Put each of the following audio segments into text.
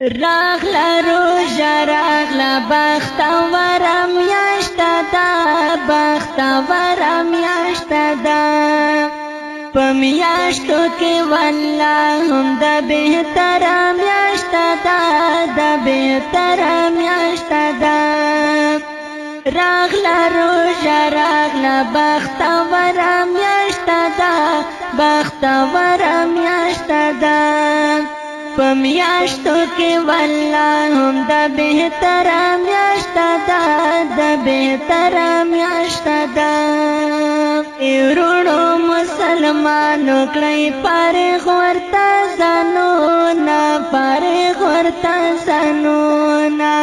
راغلا روژه راغلا بختوره میاشته ده بختوره میاشته ده په میاشتو کې والله هم د بهتره میاشته ده د بهتره میاشته ده راغلا روژه راغلا بختوره میاشته ده بختوره میاشته ده په میاشتو کې والله هم د بهتره میاشته ده د بهتره میاشته ده ورونو مسلمانو کړئ فارغ ورته ځانونه فارغ ورته ځانونه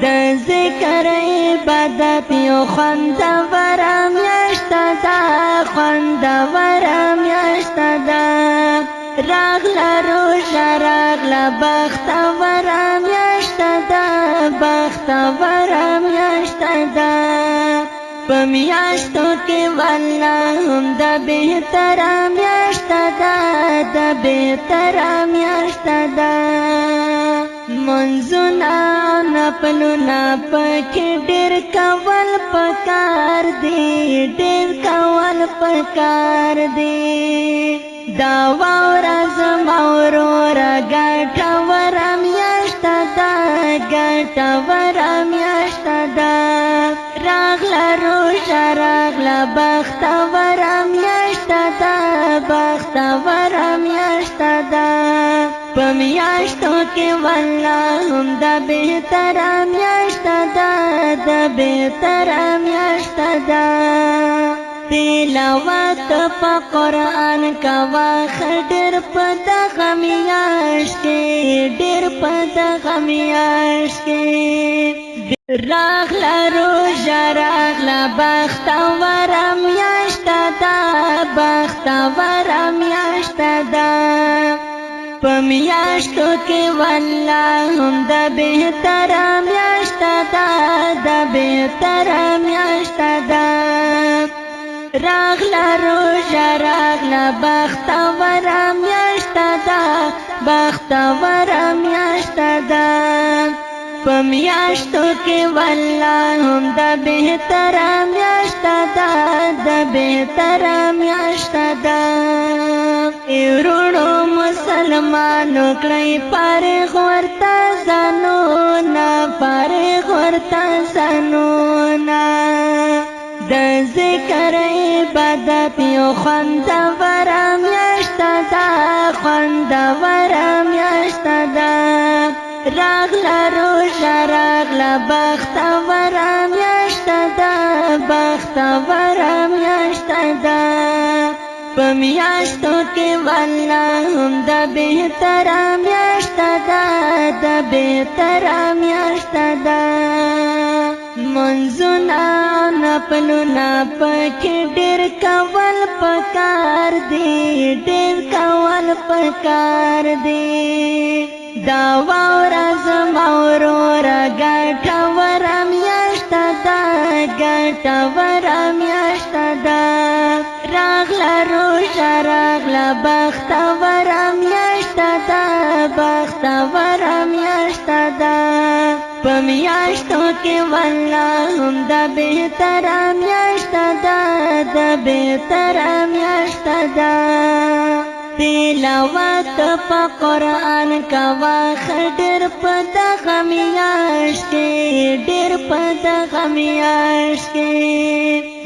د ذکر عبادت یو خوندوره میاشته ده خوندوره میاشته ده راغلا روژه راغلا بختوره میاشته ده بختوره میاشته ده په میاشتو کې والله هم د بهتره میاشته ده د بهتره میاشته ده منځونه نفلونه پکې ډېر کول پکار دي ډېر کول پکار دي دا واوره زما وروره ګټوره میاشته ده ګټوره میاشته ده راغلا روژه راغلا بختوره میاشته ده بختوره میاشته ده په میاشتو کې والله هم د بهتره میاشته ده د بهتره میاشته ده تلاوت په قرآن کوا ډېر په دغه میاشت کې ډېر په دغه میاشت کې راغلا روژه راغلا بختوره میاشته ده بختوره میاشته ده په میاشتو کې والله هم د بهتره میاشته ده د بهتره میاشته ده راغلا روژه راغلا بختوره میاشته ده بختوره میاشته ده په میاشتو کې والله هم د بهتره میاشته ده د بهتره میاشته ده ورونو مسلمانو کړئ فارغ ورته ځانونه فارغ ورته ځانونه د ذکر عبادت یو خوندوره میاشته ده خوندوره میاشته ده راغلا روژه راغلا بختوره میاشته ده بختوره میاشته ده په میاشتو کې والله هم د بهتره میاشته ده د بهتره میاشته ده منځونه نفلونه پکې ډېر کول پکار دي ډېر کول پکار دي دا واوره زما وروره ګټوره میاشته ده ګټوره میاشته ده راغلا روژه راغلا بختوره میاشته ده بختوره میاشته ده په میاشتو کې والله هم د بهتره میاشته ده د بهتره میاشته ده تلاوت په قرآن کوا ډېر په دغه میاشت کې ډېر په دغه میاشت کې